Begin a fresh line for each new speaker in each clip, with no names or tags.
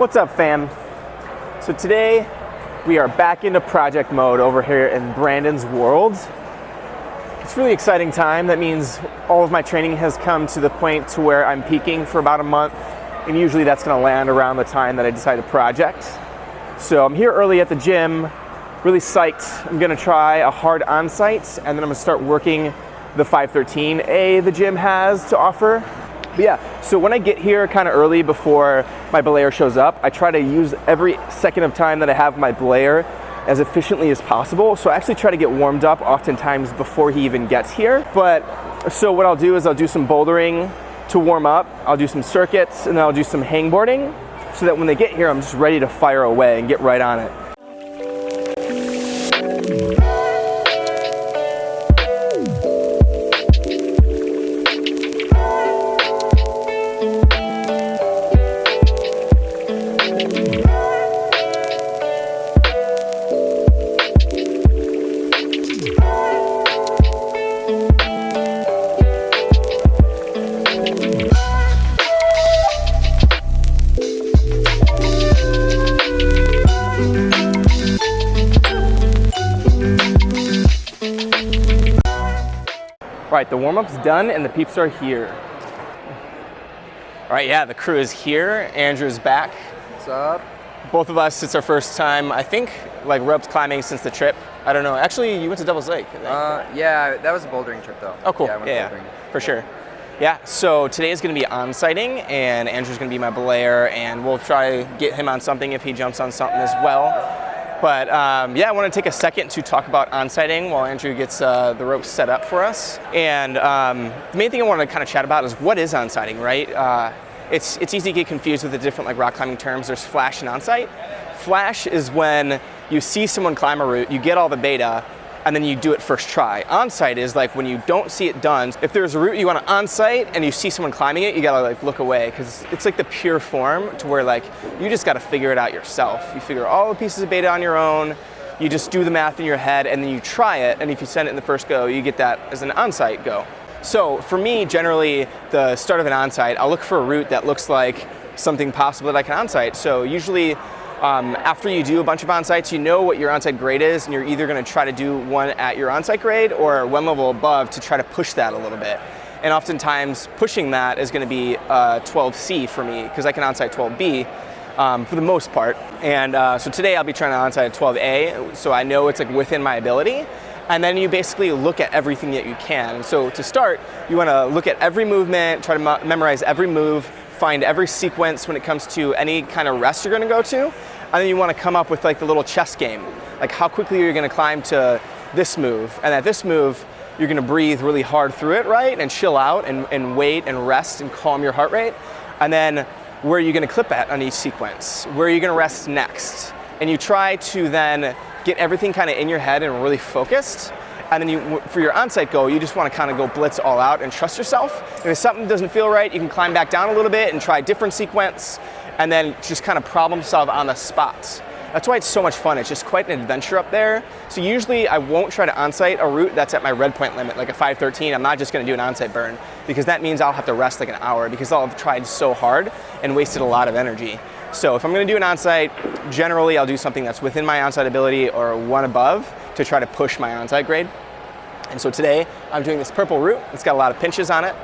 What's up, fam? So today we are back into project mode over here in Branden's world. It's a really exciting time. That means all of my training has come to the point to where I'm peaking for about a month, and usually that's going to land around the time that I decide to project. So I'm here early at the gym, really psyched. I'm going to try a hard on-site, and then I'm going to start working the 513A the gym has to offer. But yeah, so when I get here kind of early before my belayer shows up, I try to use every second of time that I have my belayer as efficiently as possible. So I actually try to get warmed up oftentimes before he even gets here. But so what I'll do is I'll do some bouldering to warm up, I'll do some circuits, and then I'll do some hangboarding so that when they get here, I'm just ready to fire away and get right on it. All right, the warm-up's done and the peeps are here. All right, yeah, the crew is here. Andrew's back.
What's up?
Both of us, it's our first time, I think, like ropes climbing since the trip. I don't know. Actually, you went to Devil's Lake, I think.
Yeah, that was a bouldering trip though.
Oh, cool.
Yeah, I went bouldering.
For sure. Yeah, so today is going to be onsighting, and Andrew's going to be my belayer, and we'll try to get him on something if he jumps on something as well. But yeah, I want to take a second to talk about onsighting while Andrew gets the ropes set up for us. And the main thing I want to kind of chat about is what is onsighting, right? It's easy to get confused with the different like rock climbing terms. There's flash and onsight. Flash is when you see someone climb a route, you get all the beta, and then you do it first try. Onsight is like when you don't see it done. If there's a route you want to onsight and you see someone climbing it, you gotta like look away, because it's like the pure form to where like you just gotta figure it out yourself. You figure all the pieces of beta on your own, you just do the math in your head, and then you try it, and if you send it in the first go, you get that as an onsight go. So for me, generally, the start of an onsight, I'll look for a route that looks like something possible that I can onsight. So usually, after you do a bunch of onsights, you know what your onsight grade is, and you're either going to try to do one at your onsight grade or one level above to try to push that a little bit. And oftentimes, pushing that is going to be 12C for me, because I can onsight 12B for the most part. And so today I'll be trying to onsight 12A, so I know it's like within my ability. And then you basically look at everything that you can. So to start, you want to look at every movement, try to memorize every move, find every sequence when it comes to any kind of rest you're going to go to. And then you want to come up with like the little chess game, like how quickly you're going to climb to this move. And at this move, you're going to breathe really hard through it, right? And chill out and wait and rest and calm your heart rate. And then where are you going to clip at on each sequence? Where are you going to rest next? And you try to then get everything kind of in your head and really focused. And then you, for your onsight go, you just want to kind of go blitz all out and trust yourself. If something doesn't feel right, you can climb back down a little bit and try a different sequence, and then just kind of problem solve on the spots. That's why it's so much fun. It's just quite an adventure up there. So usually I won't try to onsight a route that's at my red point limit, like a 513. I'm not just going to do an onsight burn, because that means I'll have to rest like an hour, because I'll have tried so hard and wasted a lot of energy. So if I'm going to do an onsight, generally I'll do something that's within my onsight ability or one above to try to push my onsight grade. And so today I'm doing this purple route. It's got a lot of pinches on it,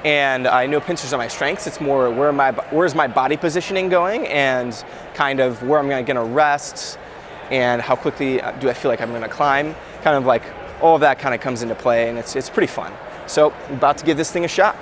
and I know pinches are my strengths. It's more where's my body positioning going, and kind of where I'm going to rest, and how quickly do I feel like I'm going to climb. Kind of like all of that kind of comes into play, and it's pretty fun. So I'm about to give this thing a shot.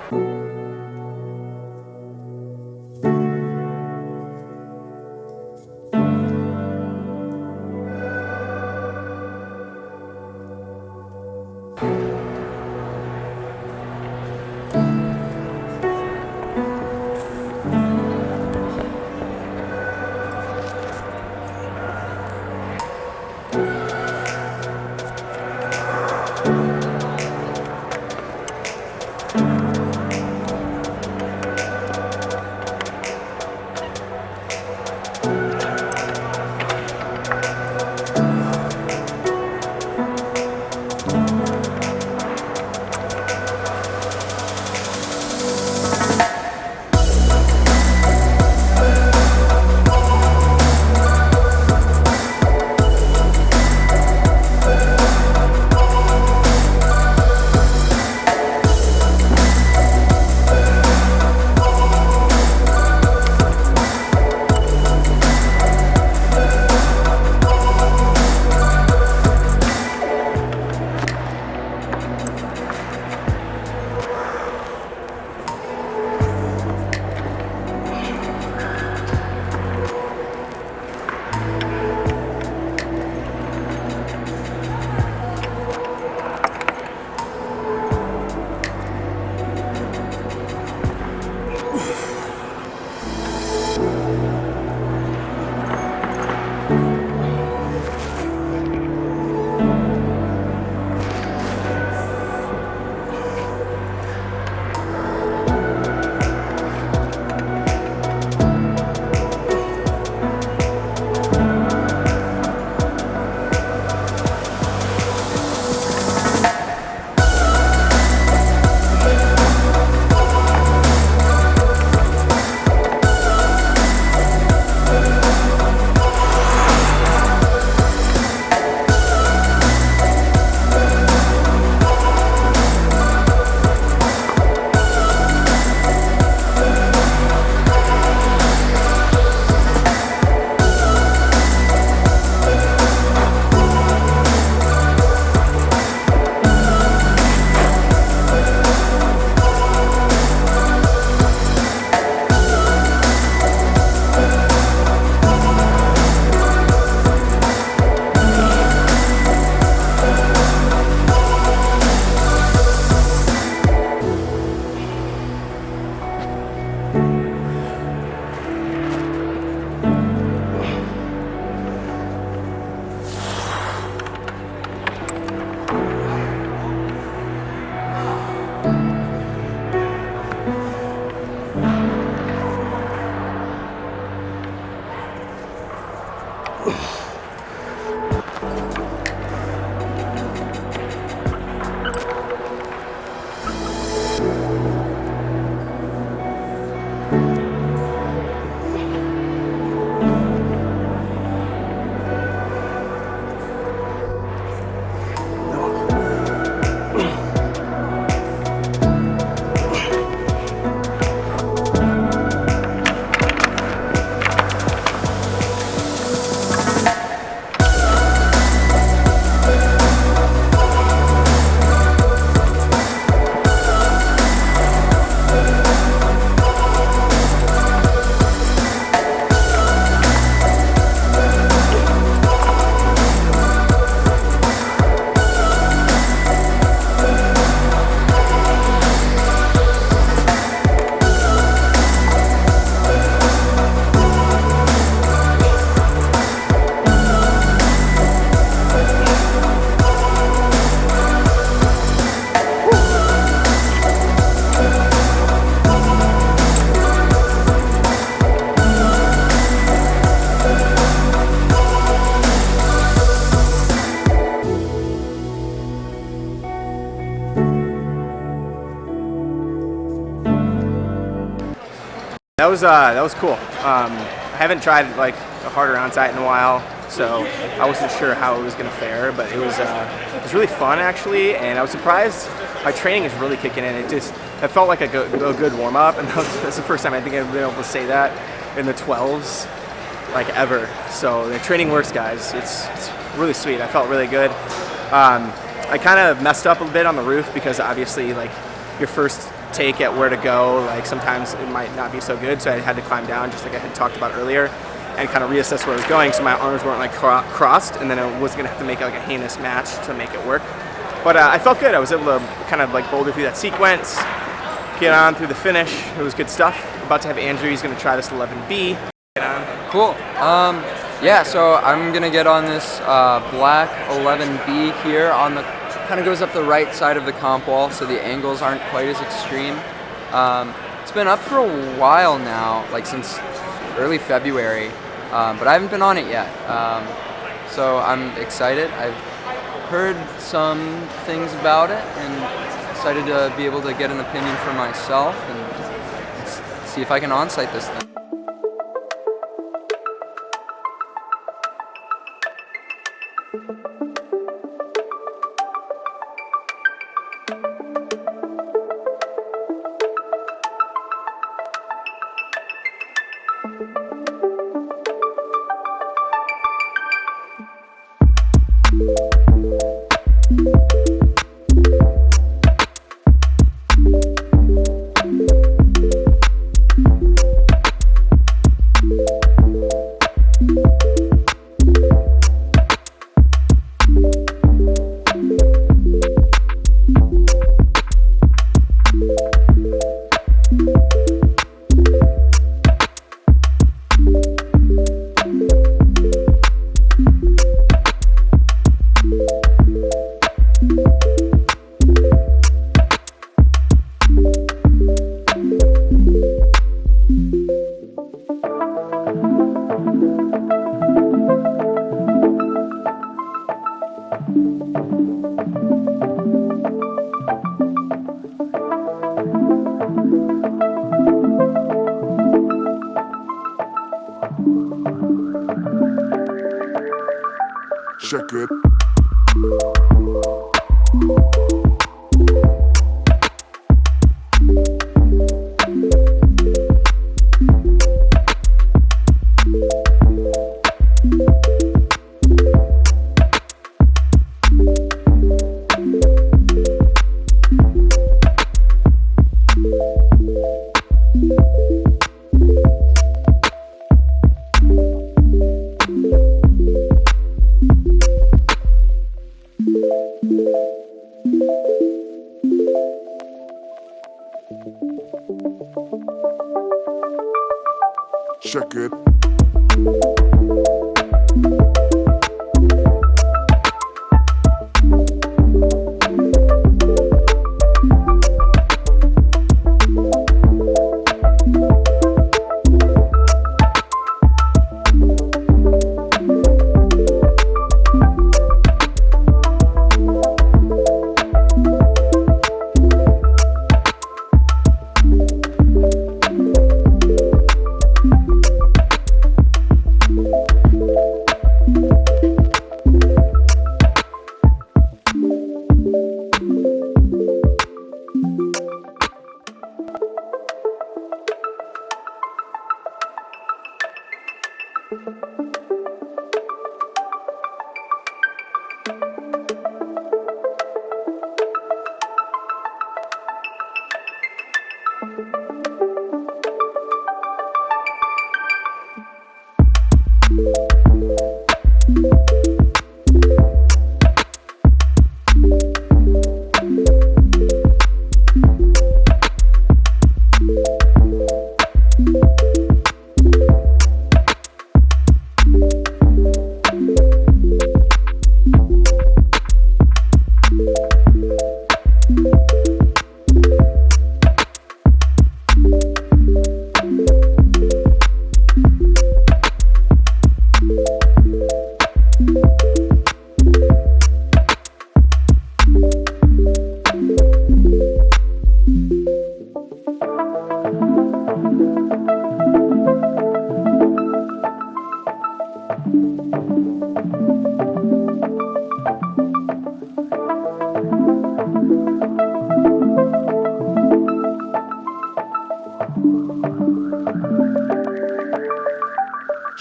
That was cool. I haven't tried like a harder onsight in a while, so I wasn't sure how it was gonna fare, but it was really fun actually, and I was surprised my training is really kicking in. It felt like a good warm up, and that's the first time I think I've been able to say that in the 12s like ever. So the training works, guys. It's really sweet. I felt really good. I kind of messed up a bit on the roof because obviously like your first take at where to go, like sometimes it might not be so good, so I had to climb down just like I had talked about earlier and kind of reassess where I was going, so my arms weren't like crossed, and then I was gonna have to make like a heinous match to make it work. But I felt good. I was able to kind of like boulder through that sequence, get on through the finish. It was good stuff. About to have Andrew. He's gonna try this 11B. Get on.
Cool. Yeah, so I'm gonna get on this black 11B here on the, kind of goes up the right side of the comp wall, so the angles aren't quite as extreme. It's been up for a while now, like since early February, but I haven't been on it yet. So I'm excited. I've heard some things about it and excited to be able to get an opinion for myself and see if I can onsight this thing.
Check it. Check it.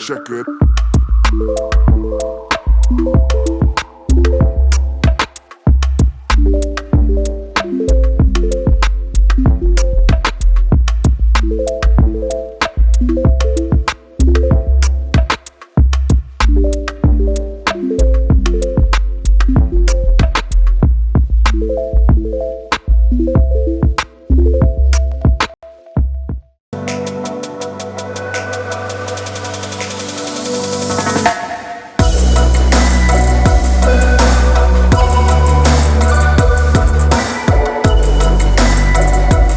Check it.